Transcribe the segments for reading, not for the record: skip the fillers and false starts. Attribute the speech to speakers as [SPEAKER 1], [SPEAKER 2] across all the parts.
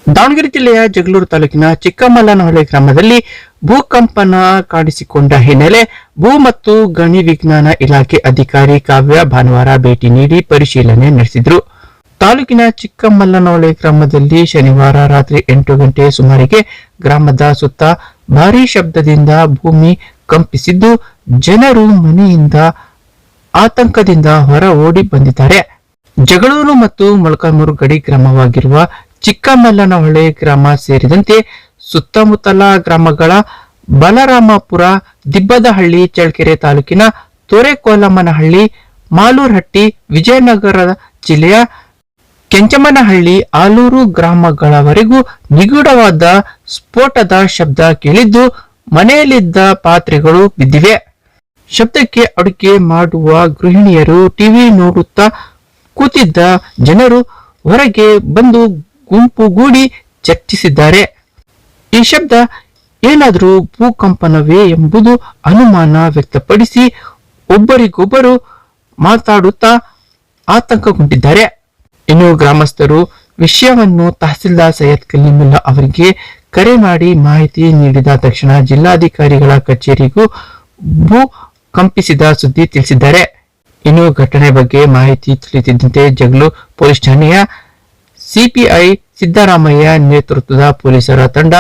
[SPEAKER 1] ದಾವಣಗೆರೆ ಜಿಲ್ಲೆಯ ಜಗಳೂರು ತಾಲೂಕಿನ ಚಿಕ್ಕಮಲ್ಲನಹೊಳೆ ಗ್ರಾಮದಲ್ಲಿ ಭೂಕಂಪನ ಕಾಣಿಸಿಕೊಂಡ ಹಿನ್ನೆಲೆ ಭೂ ಮತ್ತು ಗಣಿ ವಿಜ್ಞಾನ ಇಲಾಖೆ ಅಧಿಕಾರಿ ಕಾವ್ಯ ಭಾನುವಾರ ಭೇಟಿ ನೀಡಿ ಪರಿಶೀಲನೆ ನಡೆಸಿದರು. ತಾಲೂಕಿನ ಚಿಕ್ಕಮಲ್ಲನಹೊಳೆ ಗ್ರಾಮದಲ್ಲಿ ಶನಿವಾರ ರಾತ್ರಿ 8 ಗಂಟೆ ಸುಮಾರಿಗೆ ಗ್ರಾಮದ ಸುತ್ತ ಭಾರೀ ಶಬ್ದದಿಂದ ಭೂಮಿ ಕಂಪಿಸಿದ್ದು, ಜನರು ಮನೆಯಿಂದ ಆತಂಕದಿಂದ ಹೊರ ಓಡಿ ಬಂದಿದ್ದಾರೆ. ಜಗಳೂರು ಮತ್ತು ಮೊಳಕಾಲ್ಮೂರು ಗಡಿ ಗ್ರಾಮವಾಗಿರುವ ಚಿಕ್ಕಮಲ್ಲನಹೊಳೆ ಗ್ರಾಮ ಸೇರಿದಂತೆ ಸುತ್ತಮುತ್ತಲ ಗ್ರಾಮಗಳ ಬಲರಾಮಪುರ, ದಿಬ್ಬದಹಳ್ಳಿ, ಚಳ್ಳಕೆರೆ ತಾಲೂಕಿನ ತೊರೆಕೋಲಮ್ಮನಹಳ್ಳಿ, ಮಾಲೂರಹಟ್ಟಿ, ವಿಜಯನಗರ ಜಿಲ್ಲೆಯ ಕೆಂಚಮ್ಮನಹಳ್ಳಿ, ಆಲೂರು ಗ್ರಾಮಗಳವರೆಗೂ ನಿಗೂಢವಾದ ಸ್ಫೋಟದ ಶಬ್ದ ಕೇಳಿದ್ದು, ಮನೆಯಲ್ಲಿದ್ದ ಪಾತ್ರೆಗಳು ಬಿದ್ದಿವೆ. ಶಬ್ದಕ್ಕೆ ಅಡುಗೆ ಮಾಡುವ ಗೃಹಿಣಿಯರು, ಟಿವಿ ನೋಡುತ್ತಾ ಕೂತಿದ್ದ ಜನರು ಹೊರಗೆ ಬಂದು ಗುಂಪುಗೂಡಿ ಚರ್ಚಿಸಿದ್ದಾರೆ. ಈ ಶಬ್ದ ಏನಾದರೂ ಭೂಕಂಪನವೇ ಎಂಬುದು ಅನುಮಾನ ವ್ಯಕ್ತಪಡಿಸಿ ಒಬ್ಬರಿಗೊಬ್ಬರು ಮಾತಾಡುತ್ತಾ ಆತಂಕಗೊಂಡಿದ್ದಾರೆ. ಇನ್ನು ಗ್ರಾಮಸ್ಥರು ವಿಷಯವನ್ನು ತಹಸೀಲ್ದಾರ್ ಸೈಯದ್ ಕಲೀಮುಲ್ಲಾ ಅವರಿಗೆ ಕರೆ ಮಾಡಿ ಮಾಹಿತಿ ನೀಡಿದ ತಕ್ಷಣ ಜಿಲ್ಲಾಧಿಕಾರಿಗಳ ಕಚೇರಿಗೂ ಭೂ ಕಂಪಿಸಿದ ಸುದ್ದಿ ತಿಳಿಸಿದ್ದಾರೆ. ಇನ್ನು ಘಟನೆ ಬಗ್ಗೆ ಮಾಹಿತಿ ತಿಳಿಯುತ್ತಿದ್ದಂತೆ ಜಗಳೂರು ಪೊಲೀಸ್ ಠಾಣೆಯ ಸಿಪಿಐ ಸಿದ್ದರಾಮಯ್ಯ ನೇತೃತ್ವದ ಪೊಲೀಸರ ತಂಡ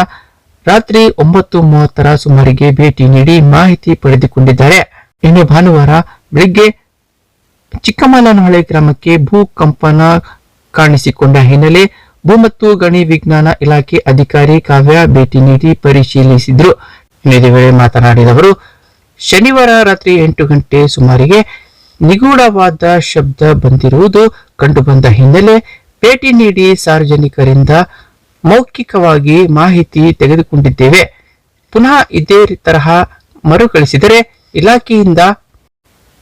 [SPEAKER 1] ರಾತ್ರಿ 9:30 ಸುಮಾರಿಗೆ ಭೇಟಿ ನೀಡಿ ಮಾಹಿತಿ ಪಡೆದುಕೊಂಡಿದ್ದಾರೆ. ಇನ್ನು ಭಾನುವಾರ ಬೆಳಿಗ್ಗೆ ಚಿಕ್ಕಮಲ್ಲನಹೊಳೆ ಗ್ರಾಮಕ್ಕೆ ಭೂಕಂಪನ ಕಾಣಿಸಿಕೊಂಡ ಹಿನ್ನೆಲೆ ಭೂ ಮತ್ತು ಗಣಿ ವಿಜ್ಞಾನ ಇಲಾಖೆ ಅಧಿಕಾರಿ ಕಾವ್ಯ ಭೇಟಿ ನೀಡಿ ಪರಿಶೀಲಿಸಿದ್ರು. ಇದೇ ವೇಳೆ ಮಾತನಾಡಿದ ಅವರು, ಶನಿವಾರ ರಾತ್ರಿ 8 ಗಂಟೆ ಸುಮಾರಿಗೆ ನಿಗೂಢವಾದ ಶಬ್ದ ಬಂದಿರುವುದು ಕಂಡುಬಂದ ಹಿನ್ನೆಲೆ ಭೇಟಿ ನೀಡಿ ಸಾರ್ವಜನಿಕರಿಂದ ಮೌಖಿಕವಾಗಿ ಮಾಹಿತಿ ತೆಗೆದುಕೊಂಡಿದ್ದೇವೆ. ಪುನಃ ಇದೇ ತರಹ ಮರುಕಳಿಸಿದರೆ ಇಲಾಖೆಯಿಂದ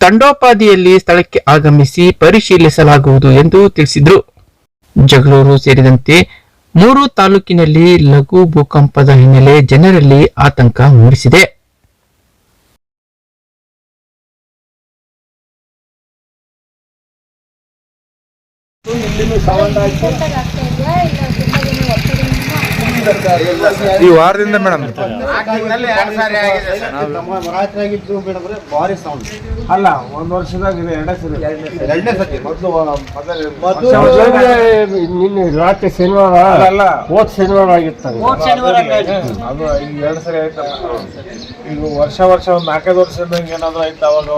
[SPEAKER 1] ತಂಡೋಪಾದಿಯಲ್ಲಿ ಸ್ಥಳಕ್ಕೆ ಆಗಮಿಸಿ ಪರಿಶೀಲಿಸಲಾಗುವುದು ಎಂದು ತಿಳಿಸಿದರು. ಜಗಳೂರು ಸೇರಿದಂತೆ 3 ತಾಲೂಕಿನಲ್ಲಿ ಲಘು ಭೂಕಂಪದ ಹಿನ್ನೆಲೆ ಜನರಲ್ಲಿ ಆತಂಕ ಮೂಡಿಸಿದೆ.
[SPEAKER 2] ಈ ವಾರದಿಂದ ಮೇಡಮ್
[SPEAKER 3] ಭಾರಿ ಸೌಂಡ್
[SPEAKER 2] ಅಲ್ಲ, ಒಂದ್ ವರ್ಷದಾಗ ಎರಡನೇ ಸತಿ
[SPEAKER 3] ನಿನ್ನೆ ರಾತ್ರಿ ಶನಿವಾರ
[SPEAKER 2] ಅಲ್ಲ,
[SPEAKER 3] ಹೋದ ಶನಿವಾರ ಆಗಿತ್ತು
[SPEAKER 2] ಅದು ಈಗ 2 ಸರಿ ಆಯ್ತಲ್ಲ. ಈಗ ವರ್ಷ ಒಂದ್ 4-5 ವರ್ಷದ ಏನಾದ್ರು ಆಯ್ತು ಅವಾಗ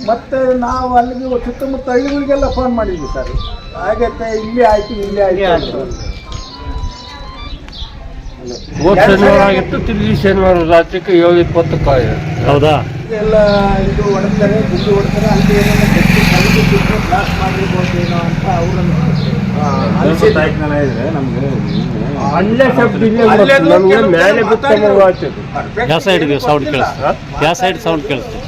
[SPEAKER 4] ಮತ್ತೆ ನಾವು ಅಲ್ಲಿಗೆ ಸುತ್ತಮುತ್ತ ಹಳ್ಳಿಗಳಿಗೆಲ್ಲ ಫೋನ್ ಮಾಡಿದ್ವಿ ಸರ್. ಹಾಗತ್ತೆ ಇಲ್ಲಿ ಆಯ್ತು
[SPEAKER 3] ಹೋದ ಶನಿವಾರ ಆಗಿತ್ತು. ತಿರುಗಿ ಶನಿವಾರ ರಾತ್ರಿಗೆ 7:20 ಹೌದಾ
[SPEAKER 4] ಎಲ್ಲ ಇದು ಹೊಡ್ತಾರೆ, ಗುಂಡು ಹೊಡ್ತಾರೆ. ಅಲ್ಲಿ ಏನೇನೋ ಬ್ಲಾಸ್ಟ್ ಮಾಡಿರ್ಬೋದು ಏನೋ ಅಂತ ಅವರನ್ನು
[SPEAKER 3] ಅಲ್ಲೇ ಶಬ್ದ ನಮಗೆ ಮೇಲೆ
[SPEAKER 5] ಯಾವ ಸೈಡ್ಗೆ ಸೌಂಡ್ ಕೇಳಿಸ್ತದೆ? ಯಾವ ಸೈಡ್ ಸೌಂಡ್ ಕೇಳಿಸ್ತದೆ?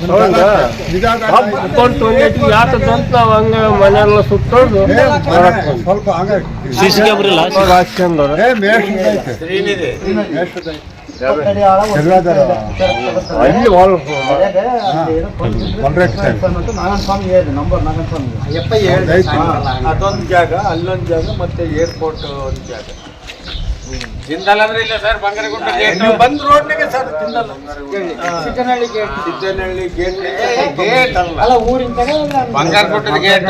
[SPEAKER 3] ಯಾಕಂತ ನಾವು ಹಂಗ ಮನೆಯೆಲ್ಲ ಸುತ್ತೋದು
[SPEAKER 4] ಸ್ವಲ್ಪ
[SPEAKER 5] ಸಿಸಿ ಕ್ಯಾಮ್ರಾ ಇಲ್ಲ?
[SPEAKER 3] ಅಲ್ಲಿ
[SPEAKER 4] ಅದೊಂದು ಜಾಗ, ಅಲ್ಲೊಂದು ಜಾಗ, ಮತ್ತೆ ಏರ್ಪೋರ್ಟ್ ಒಂದು ಜಾಗ. ಬಂದ್ ರೋಡ್ನಾಗೆ ಸರ್, ಸಿದ್ದನಹಳ್ಳಿ ಗೇಟ್ ಅಲ್ಲ, ಊರಿನ
[SPEAKER 2] ಬಂಗಾರಪಟ್ಟದ ಗೇಟ್.